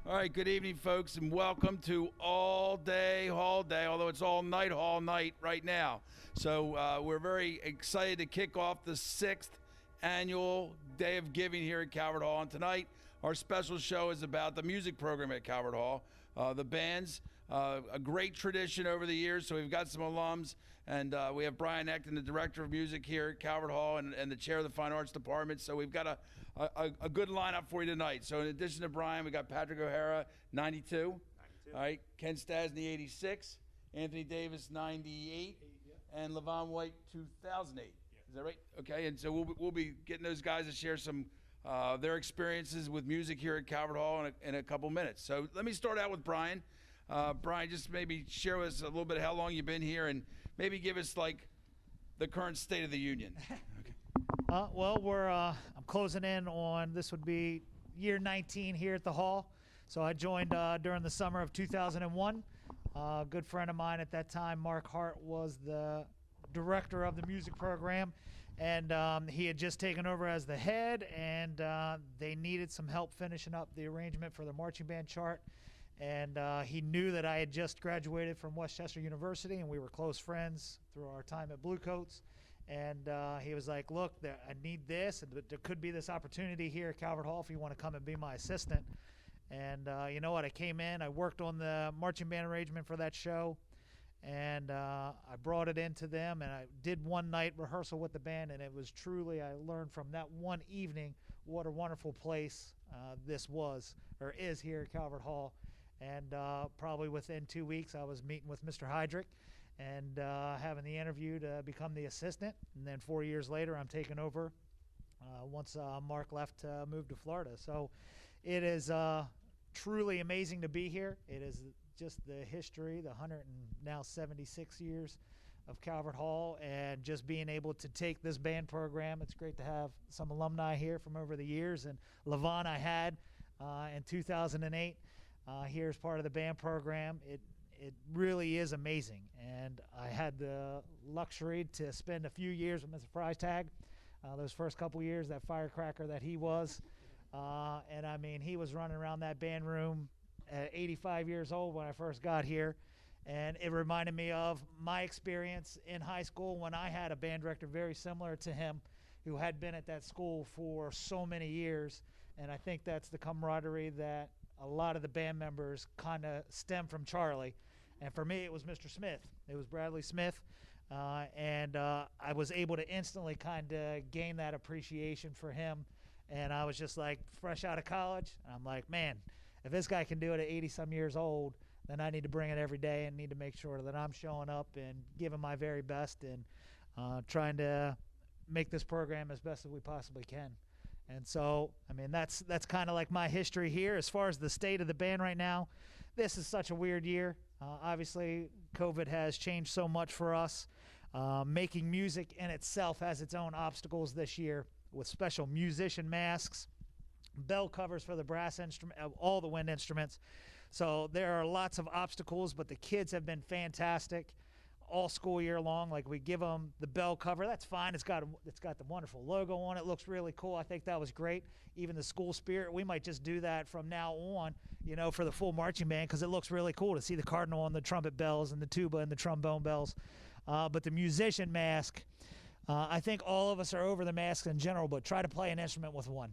All right, good evening, folks, and welcome to All Day Hall Day, although it's all night hall night right now. So we're very excited to kick off the 6th annual Day of Giving here at Calvert Hall. And tonight, our special show is about the music program at Calvert Hall. The bands, a great tradition over the years, so we've got some alums, and we have Brian Ecton, the director of music here at Calvert Hall, and the chair of the Fine Arts Department. So we've got a good lineup for you tonight. So in addition to Brian, we got Patrick O'Hara, 92. All right, Ken Stastny, 86. Anthony Davis, 98. And LeVon White, 2008. Is that right? Okay, and so we'll be getting those guys to share some their experiences with music here at Calvert Hall in a couple minutes. So let me start out with Brian. Brian, just maybe share with us a little bit how long you've been here and maybe give us like the current state of the union. Okay. Well, I'm closing in on, this would be year 19 here at the Hall. So I joined during the summer of 2001. A good friend of mine at that time, Mark Hart, was the director of the music program, and he had just taken over as the head, and they needed some help finishing up the arrangement for the marching band chart. And he knew that I had just graduated from Westchester University, and we were close friends through our time at Bluecoats. And he was like, look, I need this, and there could be this opportunity here at Calvert Hall if you want to come and be my assistant. And you know what, I came in, I worked on the marching band arrangement for that show, and I brought it into them, and I did one night rehearsal with the band, and it was truly, I learned from that one evening what a wonderful place this was, or is here at Calvert Hall. And probably within 2 weeks, I was meeting with Mr. Heydrich and having the interview to become the assistant. And then 4 years later, I'm taking over once Mark left to move to Florida. So it is truly amazing to be here. It is just the history, the 176 years of Calvert Hall, and just being able to take this band program. It's great to have some alumni here from over the years. And LeVon I had in 2008 here as part of the band program. It really is amazing. And I had the luxury to spend a few years with Mr. Freitag. Those first couple years, that firecracker that he was. And I mean, he was running around that band room at 85 years old when I first got here. And it reminded me of my experience in high school when I had a band director very similar to him, who had been at that school for so many years. And I think that's the camaraderie that a lot of the band members kind of stem from Charlie. And for me, it was Mr. Smith. It was Bradley Smith. And I was able to instantly kind of gain that appreciation for him. And I was just like fresh out of college. And I'm like, man, if this guy can do it at 80-some years old, then I need to bring it every day and need to make sure that I'm showing up and giving my very best and trying to make this program as best as we possibly can. And so, I mean, that's kind of like my history here. As far as the state of the band right now, this is such a weird year. Obviously, COVID has changed so much for us. Making music in itself has its own obstacles this year, with special musician masks, bell covers for the brass instrument, all the wind instruments. So there are lots of obstacles, but the kids have been fantastic all school year long. Like, we give them the bell cover, that's fine. It's got the wonderful logo on it. Looks really cool. I think that was great. Even the school spirit, we might just do that from now on, you know, for the full marching band, because it looks really cool to see the cardinal on the trumpet bells and the tuba and the trombone bells. But the musician mask, I think all of us are over the masks in general, but try to play an instrument with one.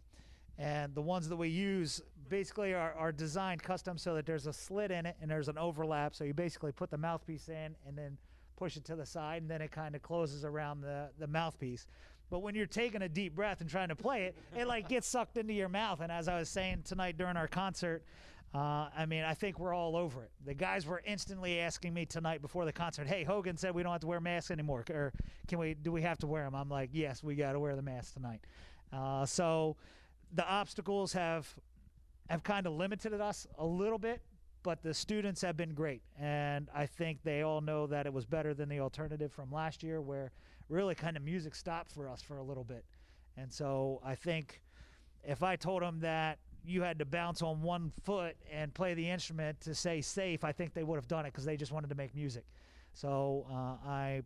And the ones that we use basically are designed custom so that there's a slit in it and there's an overlap. So you basically put the mouthpiece in and then push it to the side, and then it kind of closes around the mouthpiece. But when you're taking a deep breath and trying to play it, it like gets sucked into your mouth. And as I was saying tonight during our concert, I mean, I think we're all over it. The guys were instantly asking me tonight before the concert, hey, Hogan said we don't have to wear masks anymore, or do we have to wear them? I'm like, yes, we got to wear the masks tonight. So the obstacles have kind of limited us a little bit, but the students have been great. And I think they all know that it was better than the alternative from last year, where really kind of music stopped for us for a little bit. And so I think if I told them that you had to bounce on one foot and play the instrument to say safe, I think they would have done it, because they just wanted to make music. So I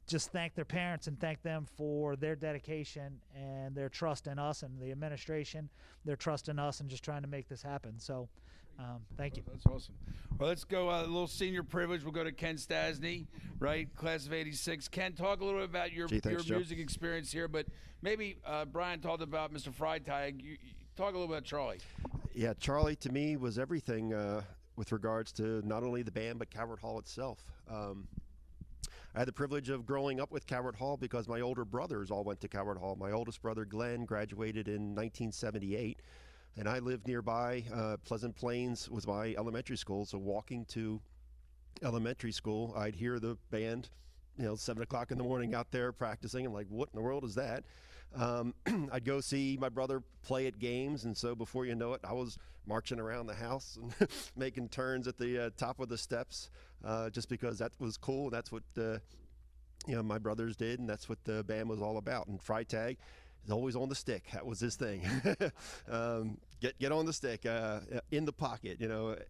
just thank their parents and thank them for their dedication and their trust in us, and the administration, their trust in us, and just trying to make this happen. So thank you. That's awesome. Well, let's go a little senior privilege. We'll go to Ken Stastny, right, class of '86. Ken, talk a little bit about your music experience here, but maybe Brian talked about Mr. Freitag. You talk a little bit about Charlie. Yeah, Charlie to me was everything with regards to not only the band but Calvert Hall itself. I had the privilege of growing up with Calvert Hall because my older brothers all went to Calvert Hall. My oldest brother, Glenn, graduated in 1978, and I lived nearby. Pleasant Plains was my elementary school, so walking to elementary school, I'd hear the band, 7 o'clock in the morning out there practicing. I'm like, what in the world is that? I'd go see my brother play at games, and so before you know it, I was marching around the house and making turns at the top of the steps, just because that was cool. That's what my brothers did, and that's what the band was all about. And Freitag is always on the stick. That was his thing. Get on the stick, in the pocket.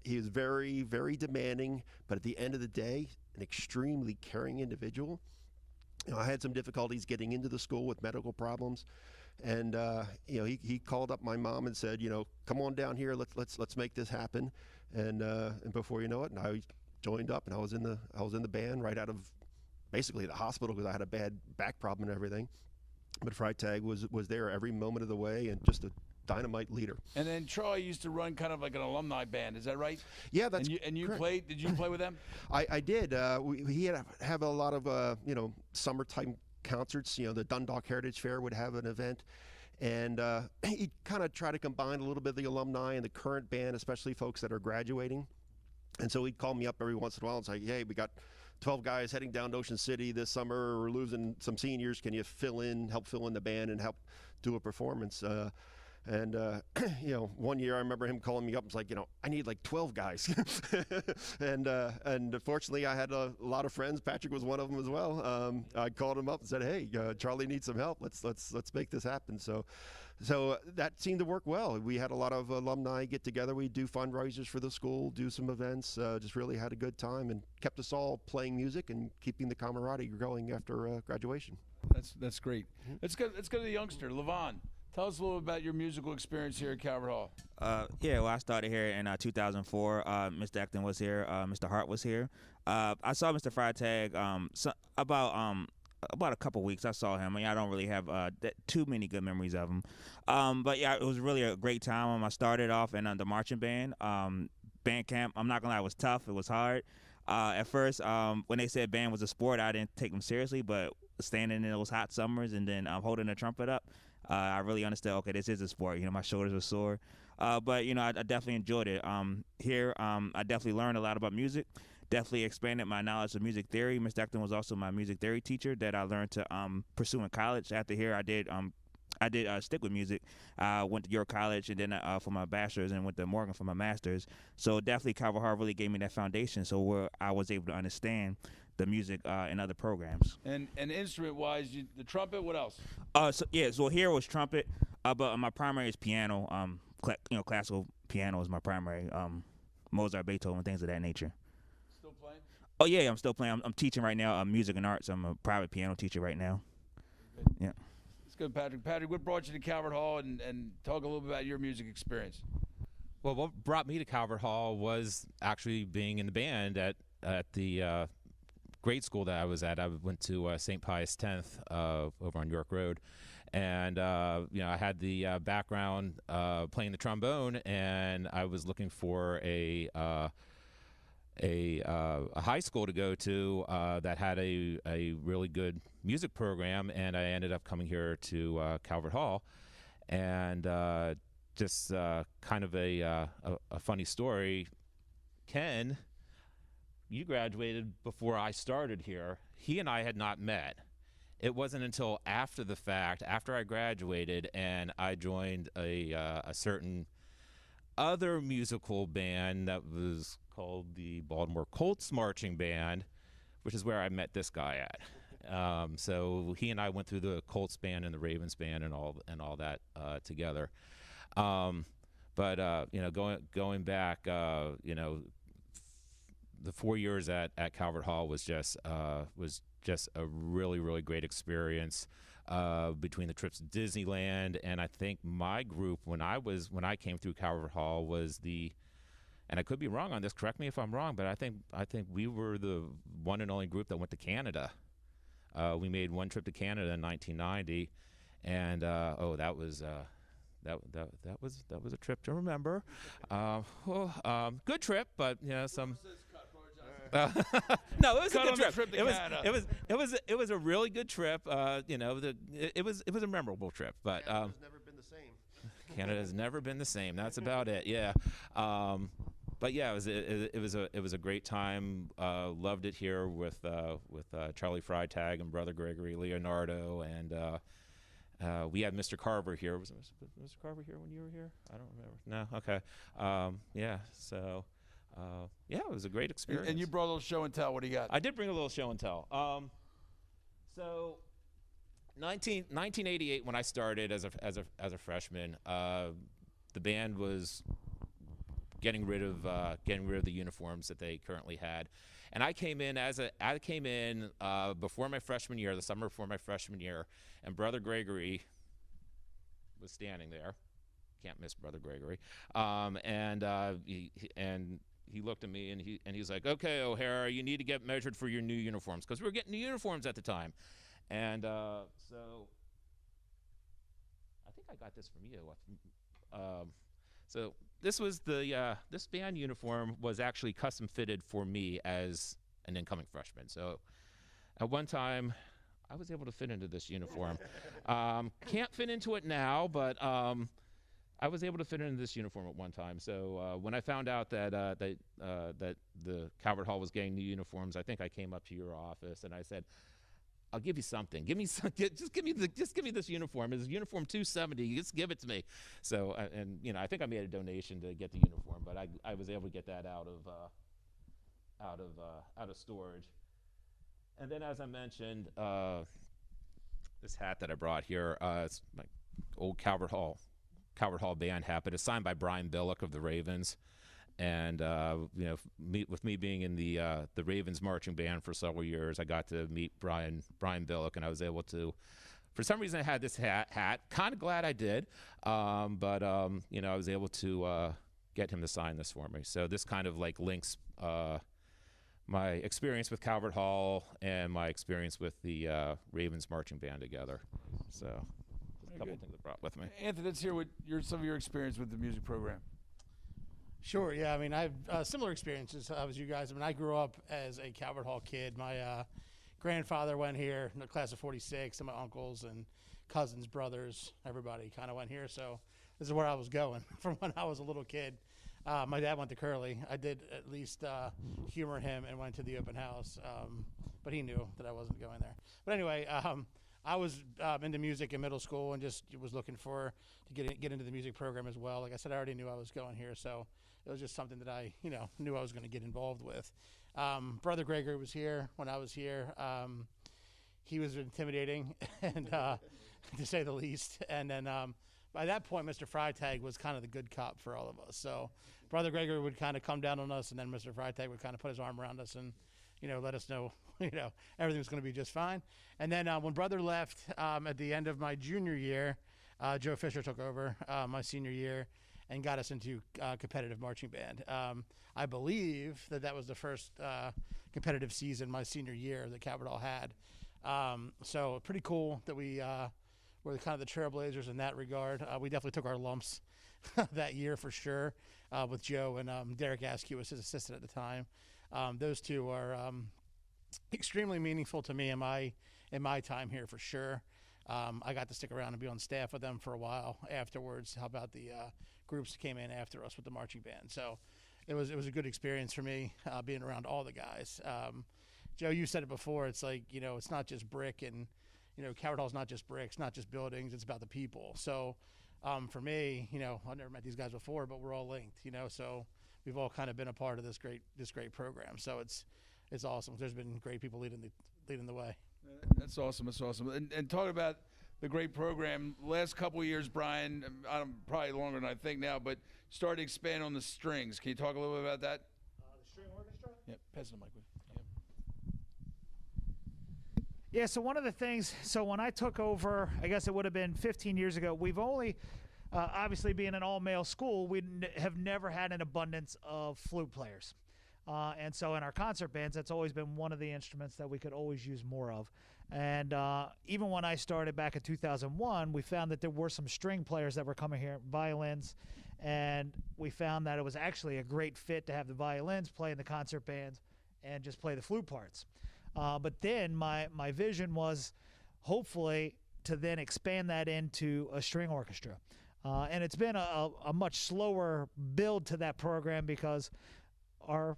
He was very, very demanding, but at the end of the day, an extremely caring individual. I had some difficulties getting into the school with medical problems, and he called up my mom and said, come on down here, let's make this happen. And before you know it, and I joined up, and I was in the band right out of basically the hospital because I had a bad back problem and everything. But Freitag was there every moment of the way, and just a dynamite leader. And then Charlie used to run kind of like an alumni band. Is that right? Yeah, that's and you correct. played. Did you play with them? I did. He had have a lot of summertime concerts. The Dundalk Heritage Fair would have an event, and he'd kind of try to combine a little bit of the alumni and the current band, especially folks that are graduating. And so he'd call me up every once in a while and say, "Hey, we got 12 guys heading down to Ocean City this summer. We're losing some seniors. Can you help fill in the band and help do a performance?" And one year I remember him calling me up and was like, I need like 12 guys. and fortunately I had a lot of friends. Patrick was one of them as well. I called him up and said, "Hey, Charlie needs some help. Let's make this happen." So that seemed to work well. We had a lot of alumni get together. We do fundraisers for the school, do some events, just really had a good time and kept us all playing music and keeping the camaraderie going after graduation. That's great. Let's go to the youngster, LeVon. Tell us a little about your musical experience here at Calvert Hall. Well, I started here in 2004. Mr. Ecton was here. Mr. Hart was here. I saw Mr. Freitag about a couple weeks. I saw him. I don't really have too many good memories of him. But yeah, it was really a great time. I started off in the marching band. Band camp, I'm not going to lie, it was tough. It was hard. At first, when they said band was a sport, I didn't take them seriously. But standing in those hot summers and then holding the trumpet up, I really understood, okay, this is a sport. My shoulders were sore. But, I definitely enjoyed it. Here, I definitely learned a lot about music, definitely expanded my knowledge of music theory. Mr. Ecton was also my music theory teacher that I learned to pursue in college. After here, I did stick with music. I went to York College and then for my bachelor's and went to Morgan for my master's. So definitely Calvert Hall really gave me that foundation so where I was able to understand the music and other programs. And instrument-wise, the trumpet, what else? So here was trumpet, but my primary is piano. Classical piano is my primary. Mozart, Beethoven, things of that nature. Still playing? Oh, yeah, I'm still playing. I'm teaching right now music and arts. I'm a private piano teacher right now. Okay. Yeah. Let's go, Patrick. Patrick, what brought you to Calvert Hall, and talk a little bit about your music experience? Well, what brought me to Calvert Hall was actually being in the band at the grade school that I was at. I went to St. Pius X over on York Road, and I had the background playing the trombone, and I was looking for a high school to go to that had a really good music program, and I ended up coming here to Calvert Hall, and just kind of a funny story. Ken, you graduated before I started here. He and I had not met. It wasn't until after the fact, after I graduated, and I joined a certain other musical band that was called the Baltimore Colts Marching Band, which is where I met this guy at. So he and I went through the Colts band and the Ravens band and all that together. But going back, the 4 years at Calvert Hall was just a really, really great experience between the trips to Disneyland. And I think my group, when I came through Calvert Hall, was and I could be wrong on this, correct me if I'm wrong, but I think we were the one and only group that went to Canada. We made one trip to Canada in 1990, and that was a trip to remember. Good trip, but some. No, it was a good trip. It was a really good trip. It was a memorable trip, but Canada's never been the same. Canada's never been the same. That's about it. Yeah. But yeah, it was a great time. Loved it here with Charlie Freitag and Brother Gregory Leonardo, and we had Mr. Carver here. Was Mr. Carver here when you were here? I don't remember. No. Okay. Yeah. So. It was a great experience. And you brought a little show and tell. What do you got? I did bring a little show and tell. So, 1988, when I started as a freshman, the band was getting rid of the uniforms that they currently had, and I came in before my freshman year, the summer before my freshman year, and Brother Gregory was standing there. Can't miss Brother Gregory, he looked at me and he's like, "Okay, O'Hara, you need to get measured for your new uniforms," because we were getting new uniforms at the time, and so I think I got this from you. So this was this band uniform was actually custom fitted for me as an incoming freshman. So at one time, I was able to fit into this uniform. Can't fit into it now, but I was able to fit into this uniform at one time. So when I found out that the Calvert Hall was getting new uniforms, I think I came up to your office and I said, "I'll give you something. Give me just give me this uniform. It's uniform 270. Just give it to me." So I think I made a donation to get the uniform, but I was able to get that out of storage. And then, as I mentioned, this hat that I brought here, it's my old Calvert Hall band hat, but it's signed by Brian Billick of the Ravens. And with me being in the Ravens marching band for several years, I got to meet Brian Billick, and I was able to. For some reason, I had this hat. Kind of glad I did, but I was able to get him to sign this for me. So this kind of like links my experience with Calvert Hall and my experience with the Ravens marching band together. So just a couple of things I brought with me. Anthony, let's hear some of your experience with the music program. Sure, yeah. I mean, I have similar experiences as you guys. I mean, I grew up as a Calvert Hall kid. My grandfather went here in the class of 46, and my uncles and cousins, brothers, everybody kind of went here. So this is where I was going from when I was a little kid. My dad went to Curly. I did at least humor him and went to the open house, but he knew that I wasn't going there. But anyway, I was into music in middle school and just was looking to get into the music program as well. Like I said, I already knew I was going here, so it was just something that I knew I was going to get involved with. Brother Gregory was here when I was here. He was intimidating, and to say the least. And then by that point, Mr. Freitag was kind of the good cop for all of us. So Brother Gregory would kind of come down on us, and then Mr. Freitag would kind of put his arm around us and let us know everything was going to be just fine. And then when Brother left at the end of my junior year, Joe Fisher took over my senior year and got us into competitive marching band. I believe that was the first competitive season my senior year that Calvert Hall had. So pretty cool that we were kind of the trailblazers in that regard. We definitely took our lumps that year for sure with Joe and Derek Askew was his assistant at the time. Those two are extremely meaningful to me in my time here for sure. I got to stick around and be on staff with them for a while afterwards. How about the groups that came in after us with the marching band? So it was a good experience for me being around all the guys. Joe, you said it before. It's like it's not just brick and Calvert Hall's not just bricks, not just buildings. It's about the people. So for me, I've never met these guys before, but we're all linked. So we've all kind of been a part of this great program. So it's awesome. There's been great people leading the way. That's awesome. That's awesome. And talking about the great program, last couple of years, Brian, probably longer than I think now, but started to expand on the strings. Can you talk a little bit about that? The string orchestra? Yeah, pass the mic. Yeah, so one of the things, so when I took over, I guess it would have been 15 years ago, we've only, obviously being an all-male school, we have never had an abundance of flute players. And so in our concert bands, that's always been one of the instruments that we could always use more of. And even when I started back in 2001, we found that there were some string players that were coming here, violins, and we found that it was actually a great fit to have the violins play in the concert bands and just play the flute parts. But then my vision was hopefully to then expand that into a string orchestra. And it's been a much slower build to that program because our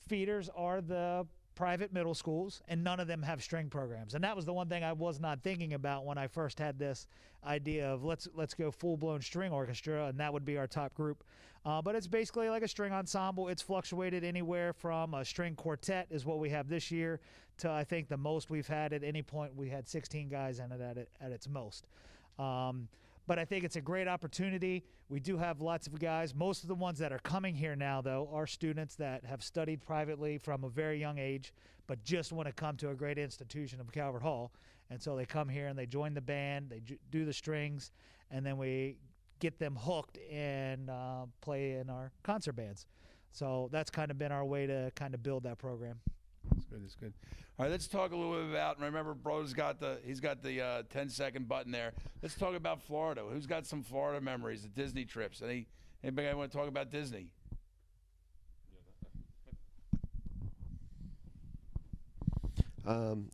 feeders are the private middle schools, and none of them have string programs. And that was the one thing I was not thinking about when I first had this idea of let's go full-blown string orchestra, and that would be our top group. But it's basically like a string ensemble. It's fluctuated anywhere from a string quartet is what we have this year to I think the most we've had at any point. We had 16 guys in it at its most. But I think it's a great opportunity. We do have lots of guys. Most of the ones that are coming here now, though, are students that have studied privately from a very young age, but just want to come to a great institution of Calvert Hall. And so they come here and they join the band, they do the strings, and then we get them hooked and play in our concert bands. So that's kind of been our way to kind of build that program. That's good. All right, let's talk a little bit about. Remember, Bro's got the 10-second button there. Let's talk about Florida. Who's got some Florida memories, the Disney trips? Anybody want to talk about Disney? Going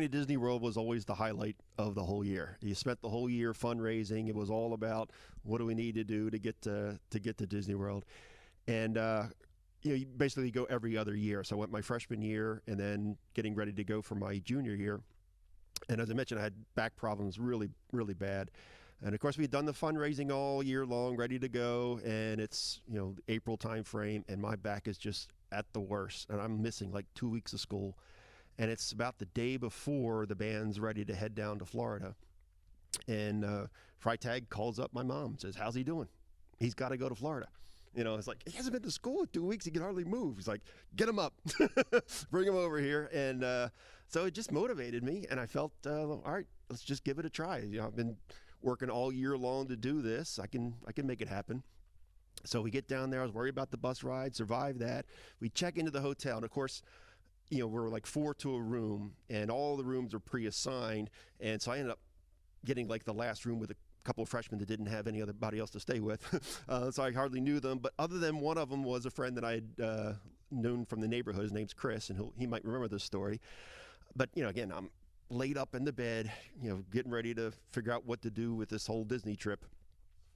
to Disney World was always the highlight of the whole year. You spent the whole year fundraising. It was all about what do we need to do to get to Disney World, and you basically go every other year. So I went my freshman year, and then getting ready to go for my junior year. And as I mentioned, I had back problems really, really bad. And of course, we had done the fundraising all year long, ready to go. And it's the April time frame, and my back is just at the worst. And I'm missing like 2 weeks of school. And it's about the day before the band's ready to head down to Florida. And Freitag calls up my mom and says, "How's he doing? He's got to go to Florida." It's like, he hasn't been to school in 2 weeks. He can hardly move. He's like, "Get him up, bring him over here." And so it just motivated me. And I felt, all right, let's just give it a try. I've been working all year long to do this. I can make it happen. So we get down there. I was worried about the bus ride, survive that. We check into the hotel. And of course, we're like 4 to a room, and all the rooms are pre-assigned. And so I ended up getting like the last room with a couple of freshmen that didn't have anybody else to stay with. So I hardly knew them. But other than one of them was a friend that I had known from the neighborhood. His name's Chris, and he might remember this story. But, again, I'm laid up in the bed, getting ready to figure out what to do with this whole Disney trip.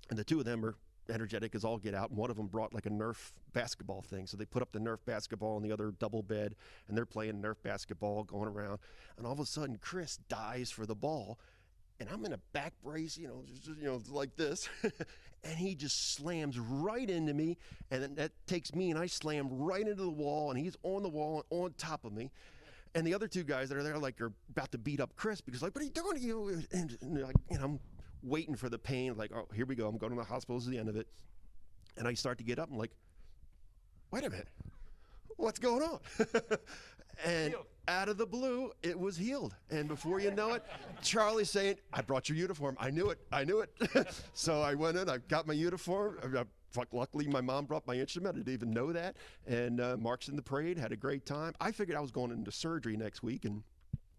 And the two of them are energetic as all get out. And one of them brought like a Nerf basketball thing. So they put up the Nerf basketball in the other double bed, and they're playing Nerf basketball going around. And all of a sudden, Chris dives for the ball. And I'm in a back brace, like this. And he just slams right into me. And then that takes me, and I slam right into the wall. And he's on the wall and on top of me. And the other two guys that are there, like, are about to beat up Chris because, like, "What are you doing?" And I'm waiting for the pain. Like, oh, here we go. I'm going to the hospital. This is the end of it. And I start to get up. I'm like, wait a minute. What's going on? And out of the blue, it was healed. And before you know it, Charlie's saying, "I brought your uniform. I knew it. So I went in, I got my uniform. Luckily, my mom brought my instrument. I didn't even know that. And marched in the parade, had a great time. I figured I was going into surgery next week and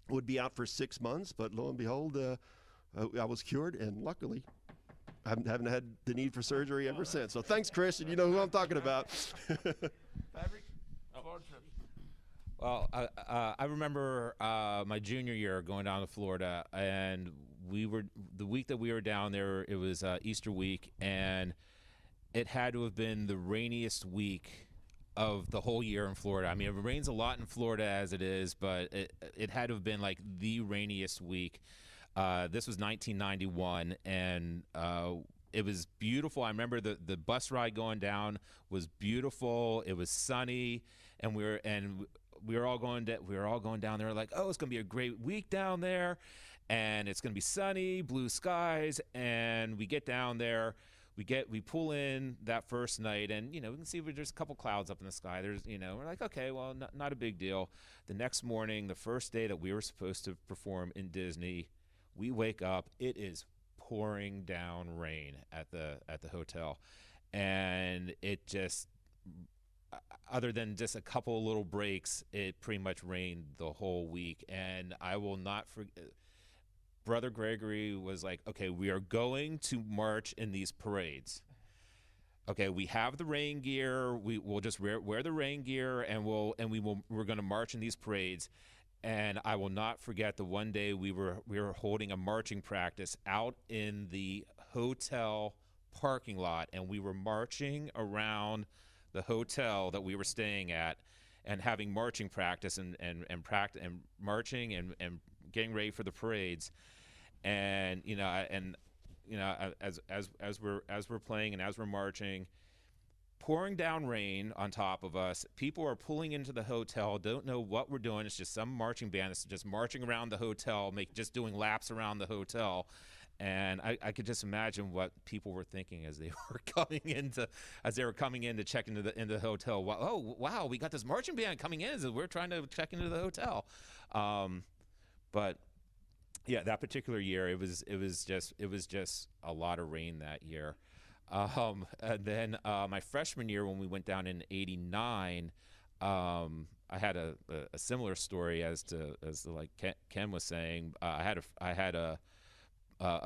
would be out for 6 months. But lo and behold, I was cured. And luckily, I haven't had the need for surgery ever since. So thanks, Chris. And you know who I'm talking about. Well, I remember my junior year going down to Florida, and the week that we were down there, it was Easter week, and it had to have been the rainiest week of the whole year in Florida. I mean, it rains a lot in Florida as it is, but it had to have been like the rainiest week. This was 1991, and it was beautiful. I remember the bus ride going down was beautiful. It was sunny, and we were all going down there like, oh, it's going to be a great week down there, and it's going to be sunny, blue skies. And we get down there, we pull in that first night, and we can see there's a couple clouds up in the sky. There's we're like, okay, well, not a big deal. The next morning, the first day that we were supposed to perform in Disney, we wake up, it is pouring down rain at the hotel, and it just, other than just a couple little breaks, it pretty much rained the whole week. And I will not forget, Brother Gregory was like, okay, we are going to march in these parades. Okay, we have the rain gear. We'll just wear the rain gear, and we're going to march in these parades. And I will not forget the one day we were holding a marching practice out in the hotel parking lot, and we were marching around the hotel that we were staying at, and having marching practice and marching and getting ready for the parades. And as we're playing and as we're marching, pouring down rain on top of us. People are pulling into the hotel, don't know what we're doing. It's just some marching band that's just marching around the hotel, just doing laps around the hotel. And I could just imagine what people were thinking as they were coming in to check into the hotel. Oh, wow, we got this marching band coming in as we're trying to check into the hotel. But yeah, that particular year, it was just a lot of rain that year. And then my freshman year, when we went down in '89, I had a similar story as like Ken was saying. I had a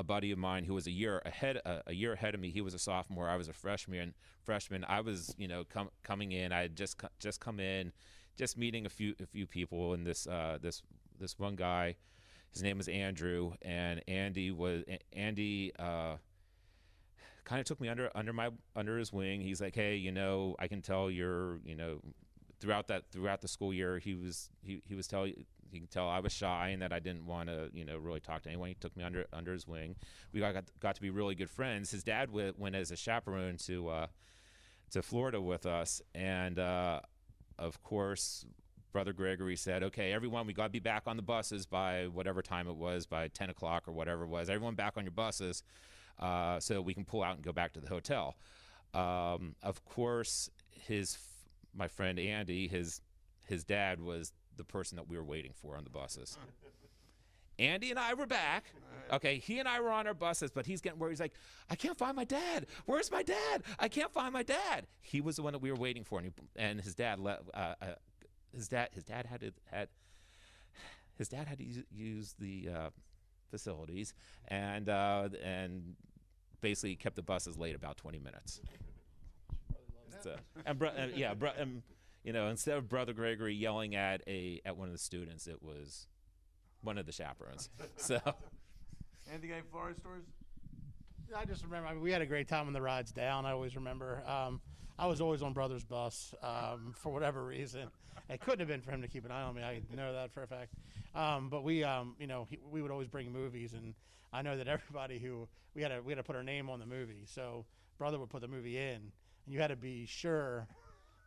buddy of mine who was a year ahead of me. He was a sophomore. I was a freshman. I was coming in. I had just come in, just meeting a few people, and this one guy, his name was Andrew, and Andy kind of took me under his wing. He's like, hey, I can tell you're, throughout the school year, he can tell I was shy and that I didn't want to, really talk to anyone. He took me under his wing. We got to be really good friends. His dad went as a chaperone to Florida with us, and of course, Brother Gregory said, okay, everyone, we got to be back on the buses by whatever time it was, by 10 o'clock or whatever it was. Everyone back on your buses, so we can pull out and go back to the hotel. Of course, my friend Andy, his dad was the person that we were waiting for on the buses. Andy and I were back. Okay, he and I were on our buses, but he's getting worried. He's like, I can't find my dad. Where's my dad? I can't find my dad. He was the one that we were waiting for, and his dad had to use the facilities, and basically kept the buses late about 20 minutes. So, instead of Brother Gregory yelling at one of the students, it was one of the chaperones. So, Andy, got any Florida stories? I just remember, we had a great time on the rides down. I always remember. I was always on Brother's bus for whatever reason. It couldn't have been for him to keep an eye on me. I know that for a fact. But we would always bring movies, and I know that everybody we had to put our name on the movie. So Brother would put the movie in, and you had to be sure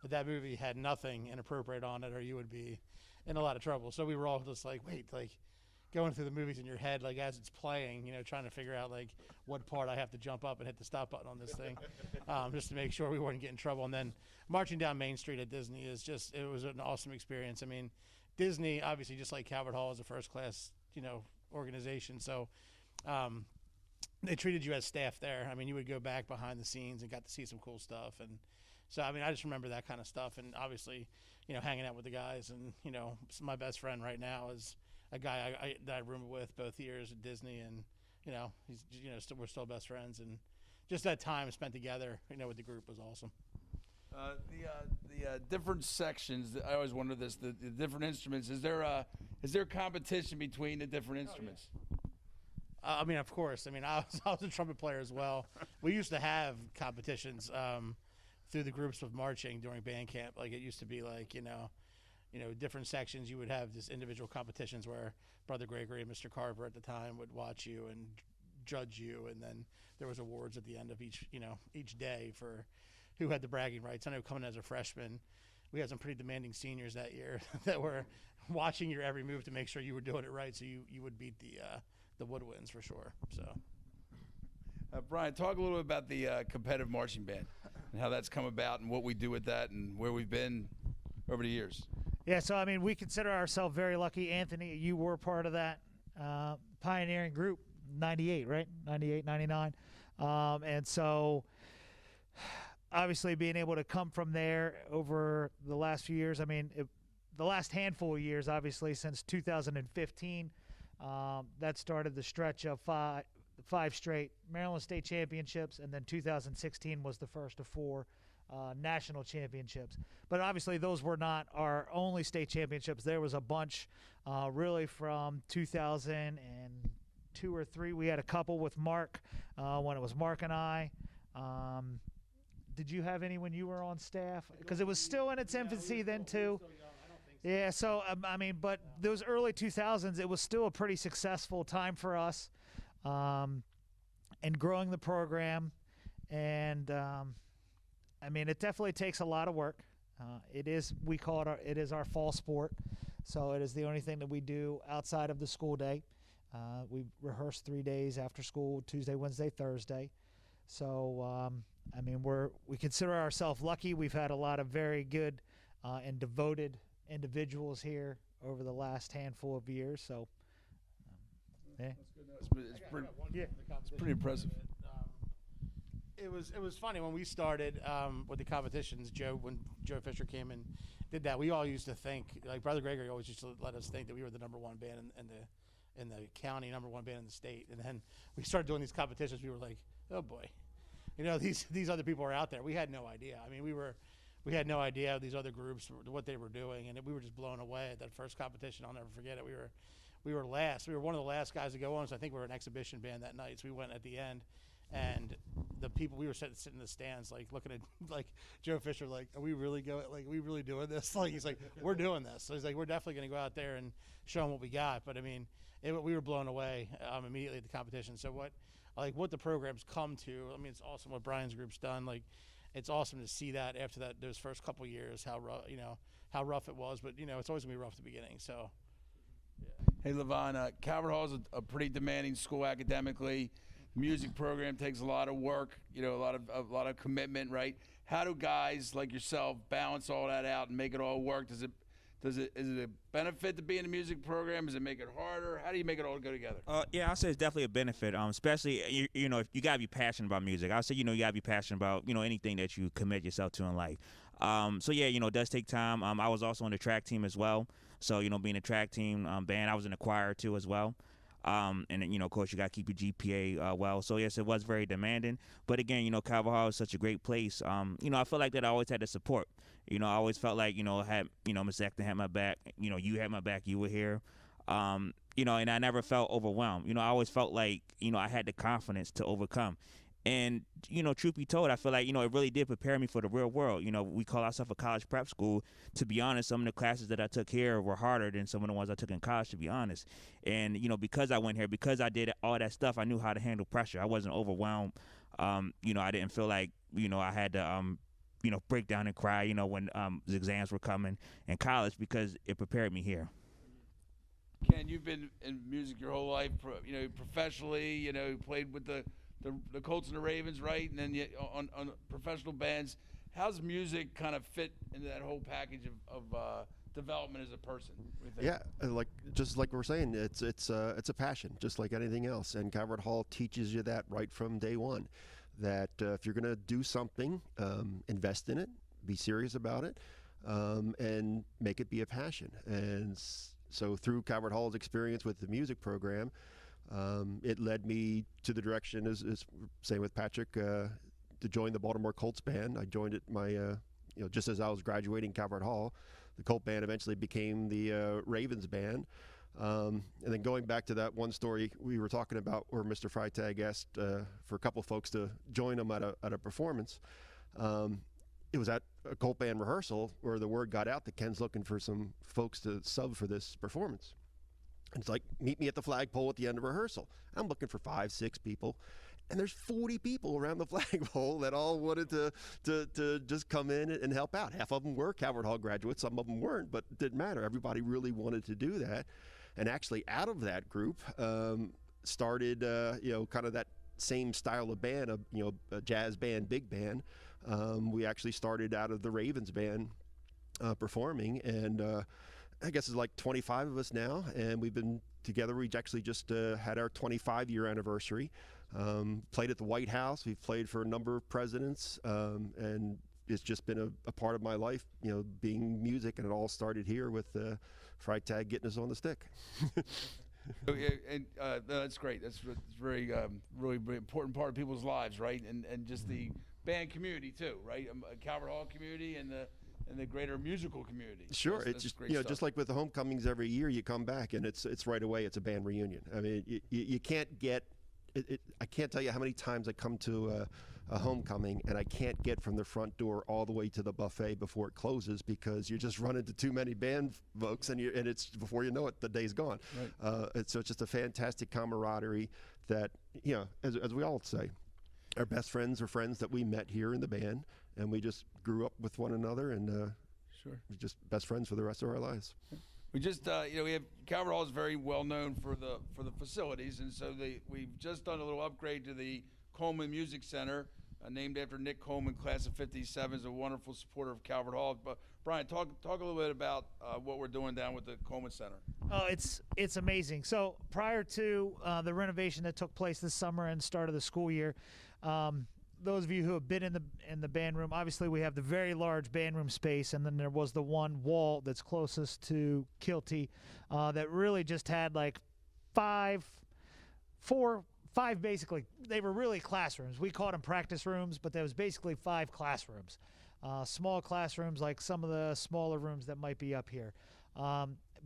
that movie had nothing inappropriate on it, or you would be in a lot of trouble. So we were all just like, going through the movies in your head, like as it's playing, trying to figure out like what part I have to jump up and hit the stop button on this thing, just to make sure we weren't getting in trouble. And then marching down Main Street at Disney it was an awesome experience. I mean, Disney, obviously, just like Calvert Hall, is a first class, organization. So they treated you as staff there. I mean, you would go back behind the scenes and got to see some cool stuff. And so, I mean, I just remember that kind of stuff. And obviously, hanging out with the guys, and, my best friend right now is a guy that I roomed with both years at Disney, and we're still best friends, and just that time spent together with the group was awesome. The different sections, I always wonder this, the different instruments, is there competition between the different instruments? I mean, of course. I mean, I was a trumpet player as well. We used to have competitions through the groups of marching during band camp. Like, it used to be like, different sections, you would have just individual competitions where Brother Gregory and Mr. Carver at the time would watch you and judge you, and then there was awards at the end of each day for who had the bragging rights. I know coming as a freshman, we had some pretty demanding seniors that year that were watching your every move to make sure you were doing it right, so you would beat the woodwinds for sure. So Brian, talk a little bit about the competitive marching band and how that's come about and what we do with that and where we've been over the years. Yeah, so I mean, we consider ourselves very lucky. Anthony, you were part of that pioneering group, 98, right? 98, 99. And so obviously being able to come from there over the last few years, I mean, the last handful of years, obviously, since 2015, that started the stretch of five straight Maryland State Championships, and then 2016 was the first of 4 national championships. But obviously those were not our only state championships. There was a bunch really from 2002 or 3. We had a couple with Mark when it was Mark and I. Did you have any when you were on staff? Because it was still in its infancy then too. Yeah, so I mean, but those early 2000s, it was still a pretty successful time for us in growing the program. And I mean, it definitely takes a lot of work. It is, we call it it is our fall sport. So it is the only thing that we do outside of the school day. We rehearse 3 days after school, Tuesday, Wednesday, Thursday. So, I mean, we consider ourselves lucky. We've had a lot of very good and devoted individuals here over the last handful of years. So, yeah. It's pretty impressive. It was funny when we started with the competitions. When Joe Fisher came and did that, we all used to think, like Brother Gregory always used to let us think that we were the number 1 band in the county, number 1 band in the state. And then we started doing these competitions. We were like, oh boy, you know, these other people are out there. We had no idea. I mean, we had no idea these other groups what they were doing, and we were just blown away at that first competition. I'll never forget it. We were last. We were one of the last guys to go on. So I think we were an exhibition band that night. So we went at the end. And the people, we were sitting in the stands, like looking at like Joe Fisher, like, are we really going? Like, are we really doing this? Like, he's like, we're doing this. So he's like, we're definitely going to go out there and show them what we got. But I mean, we were blown away immediately at the competition. So what the program's come to. I mean, it's awesome what Brian's group's done. Like, it's awesome to see that after those first couple of years, how rough it was. But it's always gonna be rough at the beginning. So. Yeah. Hey, LeVon, Calvert Hall is a pretty demanding school academically. Music program takes a lot of work, a lot of commitment, right? How do guys like yourself balance all that out and make it all work? Is it a benefit to be in the music program? Does it make it harder? How do you make it all go together? Yeah, I'll say it's definitely a benefit. Especially if you gotta be passionate about music. I'll say you gotta be passionate about anything that you commit yourself to in life. So yeah, it does take time. I was also on the track team as well. So being a track team band, I was in the choir too as well. And then, of course, you got to keep your GPA well. So, yes, it was very demanding. But, again, Calvert Hall is such a great place. I feel like that I always had the support. I always felt like, had, Ms. Ecton had my back. You had my back. You were here. And I never felt overwhelmed. I always felt like, I had the confidence to overcome. And, truth be told, I feel like, it really did prepare me for the real world. We call ourselves a college prep school. To be honest, some of the classes that I took here were harder than some of the ones I took in college, to be honest. And, because I went here, because I did all that stuff, I knew how to handle pressure. I wasn't overwhelmed. I didn't feel like, I had to, break down and cry, when the exams were coming in college, because it prepared me here. Ken, you've been in music your whole life, professionally, played with the Colts and the Ravens, right? And then on professional bands. How's music kind of fit into that whole package of development as a person? Yeah, just like we're saying, it's a passion, just like anything else. And Calvert Hall teaches you that right from day one. That if you're going to do something, invest in it, be serious about it, and make it be a passion. And so through Calvert Hall's experience with the music program, it led me to the direction, as same with Patrick, to join the Baltimore Colts band. I joined it just as I was graduating Calvert Hall. The Colt band eventually became the Ravens band. And then going back to that one story we were talking about where Mr. Freitag asked for a couple folks to join him at a performance. It was at a Colt band rehearsal where the word got out that Ken's looking for some folks to sub for this performance. And it's like, meet me at the flagpole at the end of rehearsal. I'm looking for 5-6 people. And there's 40 people around the flagpole that all wanted to just come in and help out. Half of them were Calvert Hall graduates, some of them weren't, but it didn't matter. Everybody really wanted to do that. And actually out of that group started, kind of that same style of band, a jazz band, big band. We actually started out of the Ravens band performing, and I guess it's like 25 of us now, and we've been together. We actually just had our 25-year anniversary. Played at the White House. We've played for a number of presidents, and it's just been a part of my life, being music, and it all started here with Freitag getting us on the stick. And that's great. That's very, really important part of people's lives, right? And just the band community too, right? Calvert Hall community and the greater musical community. Sure, that's it's just great stuff. just like with the homecomings every year, you come back and it's right away. It's a band reunion. I mean, you can't get. I can't tell you how many times I come to a homecoming and I can't get from the front door all the way to the buffet before it closes because you're just running into too many band folks, and it's before you know it, the day's gone. Right. So it's just a fantastic camaraderie that, as we all say, our best friends are friends that we met here in the band, and we just grew up with one another, and sure, we're just best friends for the rest of our lives. We just, we have Calvert Hall is very well known for the facilities, and so we've just done a little upgrade to the Coleman Music Center, named after Nick Coleman, class of '57, is a wonderful supporter of Calvert Hall. But Brian, talk a little bit about what we're doing down with the Coleman Center. Oh, it's amazing. So prior to the renovation that took place this summer and start of the school year, those of you who have been in the band room, obviously we have the very large band room space, and then there was the one wall that's closest to Kilty that really just had like five basically. They were really classrooms. We called them practice rooms, but there was basically 5 classrooms, small classrooms like some of the smaller rooms that might be up here.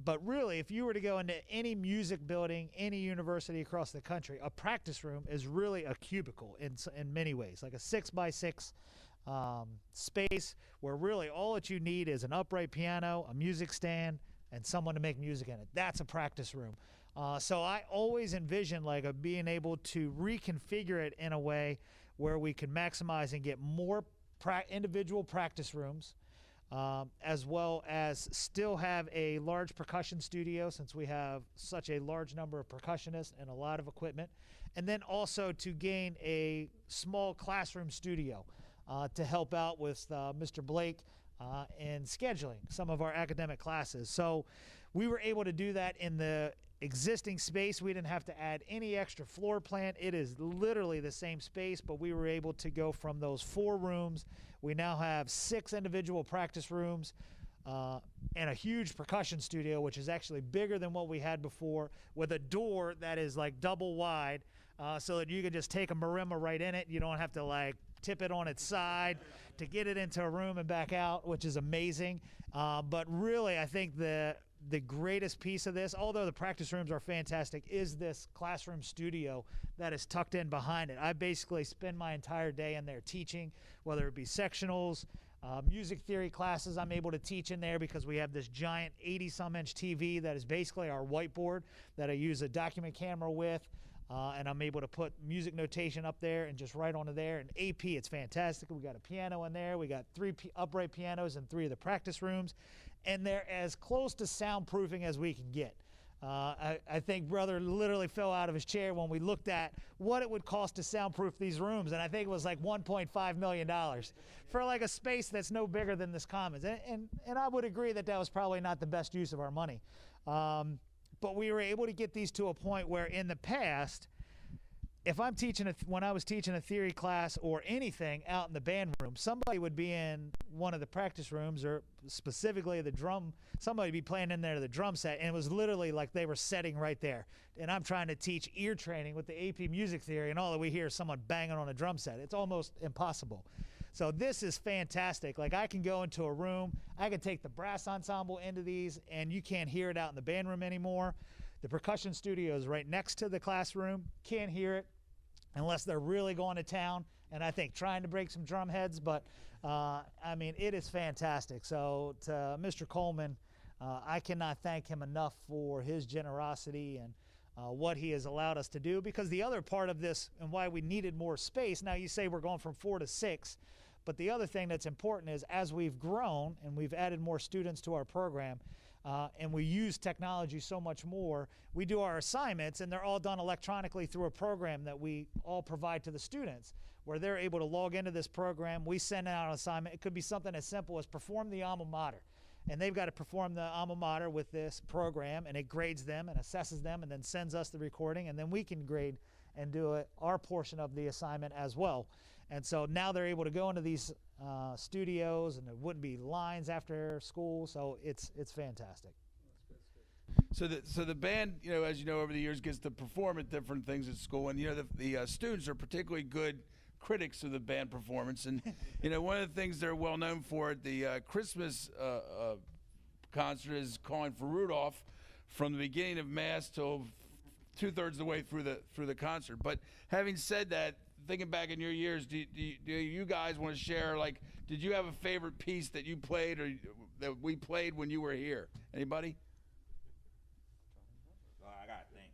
But really, if you were to go into any music building, any university across the country, a practice room is really a cubicle in many ways, like a 6x6 space where really all that you need is an upright piano, a music stand, and someone to make music in it. That's a practice room. So I always envision like being able to reconfigure it in a way where we can maximize and get more individual practice rooms, as well as still have a large percussion studio, since we have such a large number of percussionists and a lot of equipment, and then also to gain a small classroom studio to help out with Mr. Blake in scheduling some of our academic classes. So we were able to do that in the existing space. We didn't have to add any extra floor plan. It is literally the same space, but we were able to go from those 4 rooms. We now have 6 individual practice rooms and a huge percussion studio, which is actually bigger than what we had before, with a door that is like double wide, so that you can just take a marimba right in it. You don't have to like tip it on its side to get it into a room and back out, which is amazing. But really, I think the greatest piece of this, although the practice rooms are fantastic, is this classroom studio that is tucked in behind it. I basically spend my entire day in there teaching, whether it be sectionals, music theory classes. I'm able to teach in there because we have this giant 80-some-inch TV that is basically our whiteboard that I use a document camera with, and I'm able to put music notation up there and just write onto there. And AP, it's fantastic. We got a piano in there. We got 3 upright pianos in 3 of the practice rooms. And they're as close to soundproofing as we can get. I think brother literally fell out of his chair when we looked at what it would cost to soundproof these rooms, and I think it was like $1.5 million for like a space that's no bigger than this Commons. And I would agree that was probably not the best use of our money. But we were able to get these to a point where in the past, if I'm teaching when I was teaching a theory class or anything out in the band room, somebody would be in one of the practice rooms, or specifically somebody would be playing in there the drum set, and it was literally like they were setting right there. And I'm trying to teach ear training with the AP music theory, and all that we hear is someone banging on a drum set. It's almost impossible. So this is fantastic. Like, I can go into a room, I can take the brass ensemble into these, and you can't hear it out in the band room anymore. The percussion studio is right next to the classroom. Can't hear it unless they're really going to town, and I think trying to break some drum heads. But, I mean, it is fantastic. So to Mr. Coleman, I cannot thank him enough for his generosity and what he has allowed us to do. Because the other part of this and why we needed more space, now you say we're going from 4 to 6, but the other thing that's important is as we've grown and we've added more students to our program, and we use technology so much more. We do our assignments, and they're all done electronically through a program that we all provide to the students, where they're able to log into this program. We send out an assignment. It could be something as simple as perform the alma mater. And they've got to perform the alma mater with this program, and it grades them and assesses them and then sends us the recording, and then we can grade and do our portion of the assignment as well. And so now they're able to go into these studios, and there wouldn't be lines after school, so it's fantastic. So the band, as you know, over the years gets to perform at different things at school, and the students are particularly good critics of the band performance, and one of the things they're well known for at the Christmas concert is calling for Rudolph from the beginning of Mass till 2/3 of the way through the concert. But having said that, thinking back in your years, do you guys want to share, like, did you have a favorite piece that you played or that we played when you were here? Anybody? I gotta think.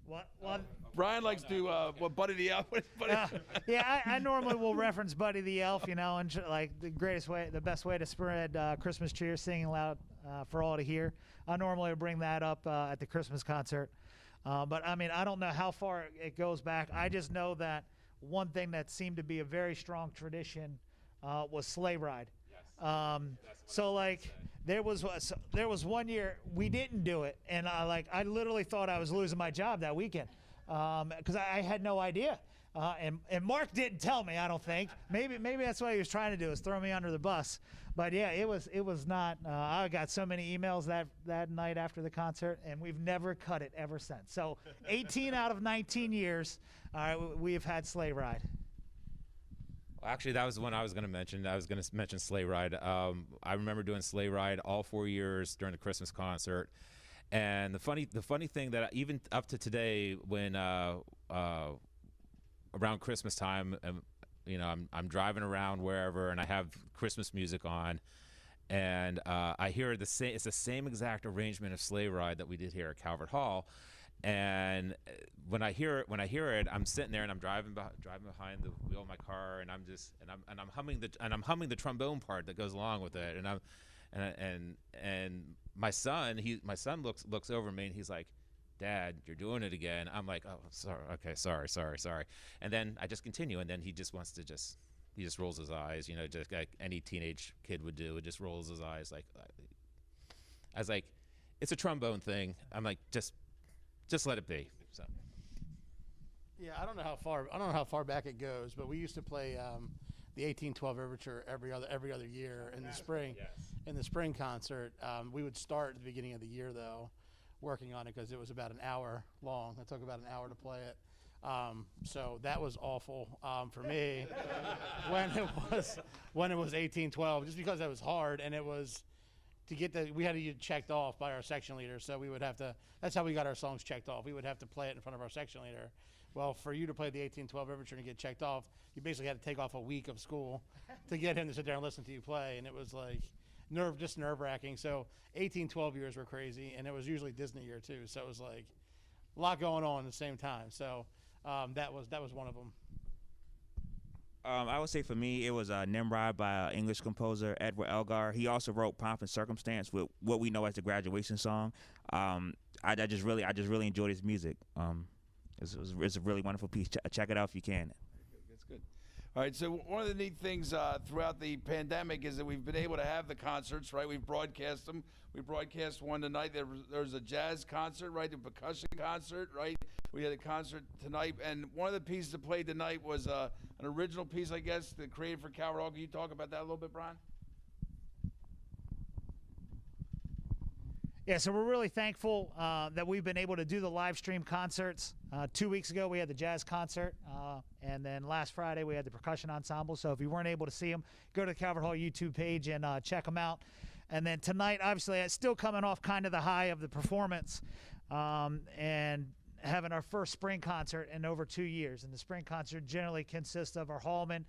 What? Brian likes to Buddy the Elf. Yeah, I normally will reference Buddy the Elf, and like the best way to spread Christmas cheer, singing loud for all to hear. I normally would bring that up at the Christmas concert. But I mean, I don't know how far it goes back. I just know that one thing that seemed to be a very strong tradition was sleigh ride. Yes. So like there was one year we didn't do it, and I literally thought I was losing my job that weekend because I had no idea. And Mark didn't tell me, I don't think. Maybe that's what he was trying to do, is throw me under the bus. But yeah, it was not. I got so many emails that night after the concert, and we've never cut it ever since. So 18 out of 19 years, we've had sleigh ride. Well, actually, that was the one I was going to mention. I was going to mention sleigh ride. I remember doing sleigh ride all 4 years during the Christmas concert. And the funny thing that even up to today, when around Christmas time, I'm driving around wherever, and I have Christmas music on, and I hear it's the same exact arrangement of sleigh ride that we did here at Calvert Hall. And when I hear it, I'm sitting there and I'm driving behind the wheel of my car, and I'm humming the trombone part that goes along with it, and my son looks over me and he's like, "Dad, you're doing it again." I'm like, "Oh, sorry. Okay, sorry." And then I just continue, and then he just wants to he just rolls his eyes, just like any teenage kid would do. It just rolls his eyes like. I was like, "It's a trombone thing." I'm like, just let it be. So. Yeah, I don't know how far back it goes, but we used to play the 1812 Overture every other year in the spring. Yes. In the spring concert, we would start at the beginning of the year though, working on it because it was about an hour long. It took about an hour to play it. So that was awful for me when it was 1812, just because that was hard, and it was we had to get checked off by our section leader. So we would have to. That's how we got our songs checked off. We would have to play it in front of our section leader. Well, for you to play the 1812 Overture and get checked off, you basically had to take off a week of school to get him to sit there and listen to you play, and it was like nerve-wracking. So 1812 years were crazy, and it was usually Disney year too. So it was like a lot going on at the same time. So that was one of them. I would say for me, it was Nimrod by English composer Edward Elgar. He also wrote Pomp and Circumstance, with what we know as the graduation song. I just really enjoyed his music. It's a really wonderful piece. Check it out if you can. That's good. All right, so one of the neat things throughout the pandemic is that we've been able to have the concerts, right? We've broadcast them. We broadcast one tonight. There was a jazz concert, right? The percussion concert, right? We had a concert tonight, and one of the pieces that played tonight was an original piece, I guess, that created for Calvert Hall. Can you talk about that a little bit, Brian? Yeah, so we're really thankful that we've been able to do the live stream concerts. 2 weeks ago, we had the jazz concert, and then last Friday, we had the percussion ensemble. So if you weren't able to see them, go to the Calvert Hall YouTube page and check them out. And then tonight, obviously, it's still coming off kind of the high of the performance and having our first spring concert in over 2 years. And the spring concert generally consists of our Hallman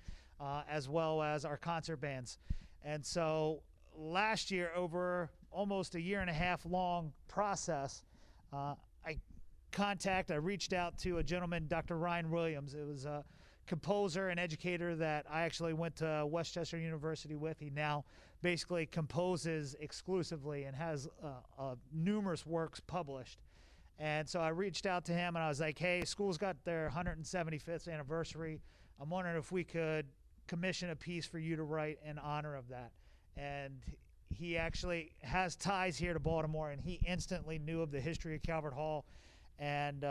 as well as our concert bands. And so last year, over almost a 1.5 year long process, I reached out to a gentleman, Dr. Ryan Williams. It was composer and educator that I actually went to Westchester University with. He now basically composes exclusively and has numerous works published. And so I reached out to him and I was like, hey, school's got their 175th anniversary. I'm wondering if we could commission a piece for you to write in honor of that. And he actually has ties here to Baltimore, and he instantly knew of the history of Calvert Hall and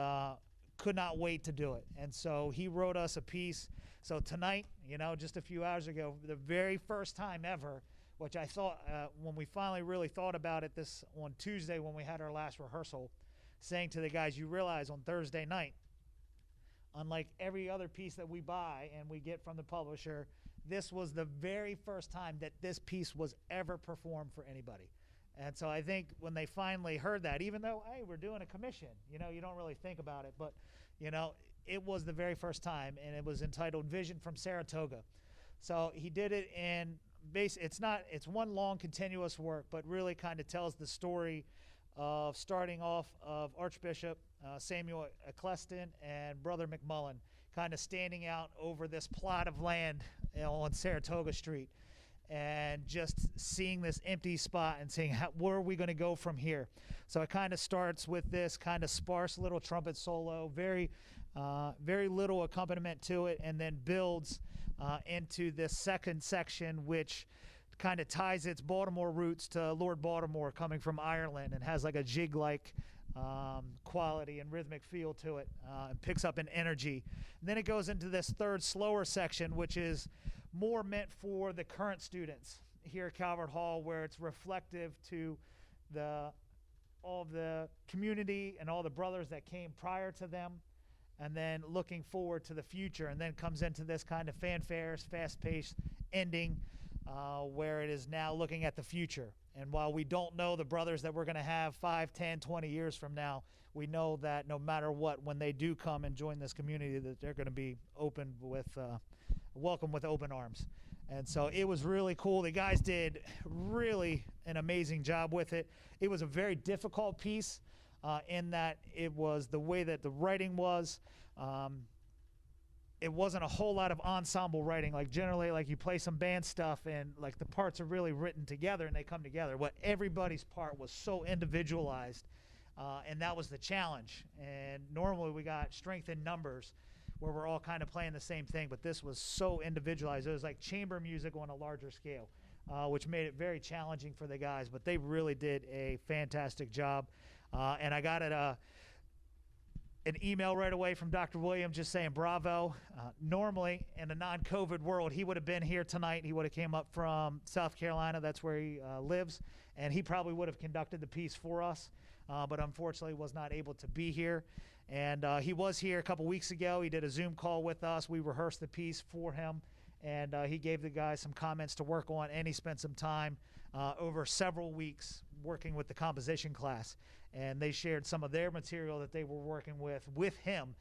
could not wait to do it. And so he wrote us a piece. So tonight, you know, just a few hours ago, the very first time ever, which I thought when we finally really thought about it this on Tuesday when we had our last rehearsal, saying to the guys, you realize on Thursday night, unlike every other piece that we buy and we get from the publisher, this was the very first time that this piece was ever performed for anybody. And so I think when they finally heard that, even though, hey, we're doing a commission, you know, you don't really think about it, but, you know, it was the very first time, and it was entitled Vision from Saratoga. So he did it in it's one long continuous work, but really kind of tells the story of starting off of Archbishop Samuel Eccleston and Brother McMullen kind of standing out over this plot of land, you know, on Saratoga Street, and just seeing this empty spot and saying, where are we going to go from here? So it kind of starts with this kind of sparse little trumpet solo, very little accompaniment to it, and then builds into this second section, which kind of ties its Baltimore roots to Lord Baltimore coming from Ireland, and has like a jig-like quality and rhythmic feel to it, and picks up in energy. And then it goes into this third slower section, which is more meant for the current students here at Calvert Hall, where it's reflective to all of the community and all the brothers that came prior to them, and then looking forward to the future, and then comes into this kind of fanfare, fast-paced ending, where it is now looking at the future. And while we don't know the brothers that we're going to have 5, 10, 20 years from now, we know that no matter what, when they do come and join this community, that they're going to be welcome with open arms. And so it was really cool. The guys did really an amazing job with it. It was a very difficult piece in that it was the way that the writing was. It wasn't a whole lot of ensemble writing. Like generally, like you play some band stuff and like the parts are really written together and they come together. What everybody's part was so individualized, and that was the challenge. And normally we got strength in numbers where we're all kind of playing the same thing, but this was so individualized. It was like chamber music on a larger scale, which made it very challenging for the guys, but they really did a fantastic job. And I got an email right away from Dr. Williams just saying bravo. Normally in a non-COVID world, he would have been here tonight. He would have came up from South Carolina. That's where he lives, and he probably would have conducted the piece for us, but unfortunately was not able to be here. And he was here a couple weeks ago. He did a Zoom call with us. We rehearsed the piece for him, and he gave the guys some comments to work on, and he spent some time over several weeks working with the composition class. And they shared some of their material that they were working with him.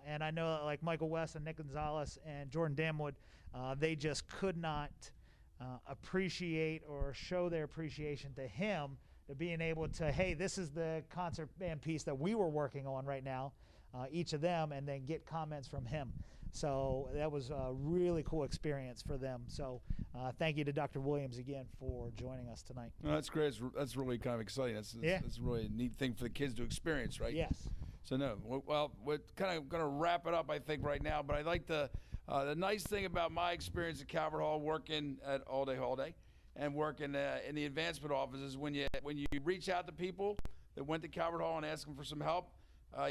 And I know that like Michael West and Nick Gonzalez and Jordan Damwood, they just could not appreciate or show their appreciation to him, to being able to, hey, this is the concert band piece that we were working on right now, each of them, and then get comments from him. So that was a really cool experience for them. So thank you to Dr. Williams again for joining us tonight. No, that's great. That's really kind of exciting. That's really a neat thing for the kids to experience, right? Yes. So no, well, we're kind of going to wrap it up, I think, right now. But I like the nice thing about my experience at Calvert Hall, working at All Day Holiday, and working in the advancement offices, when you reach out to people that went to Calvert Hall and ask them for some help,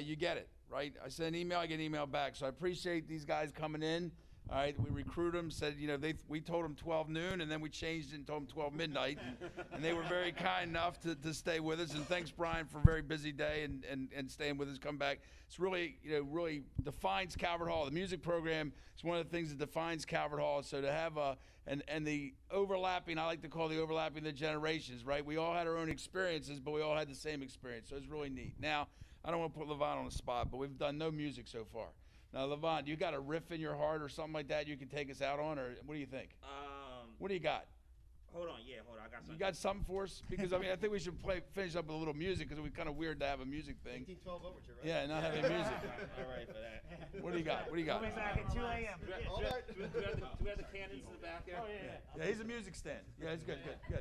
you get it, right? I send an email, I get an email back. So I appreciate these guys coming in. All right, we recruit them, said, you know, we told them 12 noon, and then we changed it and told them 12 midnight. And they were very kind enough to stay with us. And thanks, Brian, for a very busy day and staying with us, come back. It's really, really defines Calvert Hall. The music program is one of the things that defines Calvert Hall. So to have and the overlapping, I like to call the overlapping the generations, right? We all had our own experiences, but we all had the same experience. So it's really neat. Now, I don't want to put LeVon on the spot, but we've done no music so far. Now, LeVon, you got a riff in your heart or something like that you can take us out on, or what do you think? What do you got? Hold on, I got something. You got something for us? Because I think we should finish up with a little music because it would be kind of weird to have a music thing. 1812 overture, right? Yeah, not having music. All right for that. What do you got? We'll be back at 2 a.m. Do we have the cannons in the back there? Oh, yeah. Yeah, he's a music stand. Yeah, he's good. Yeah.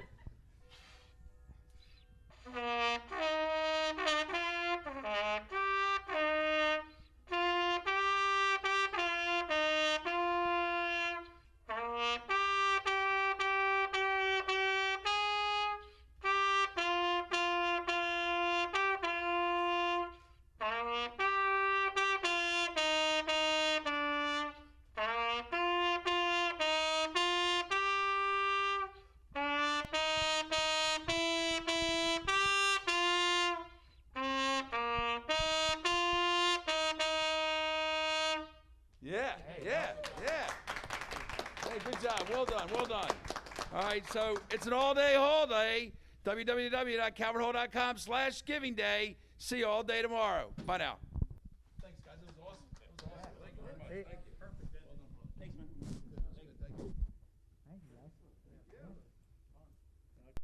Hey, good job. Well done. All right, so it's an all-day holiday. www.calverthall.com/Giving Day. See you all day tomorrow. Bye now. Thanks, guys. It was awesome. Thank you very much. Thank you.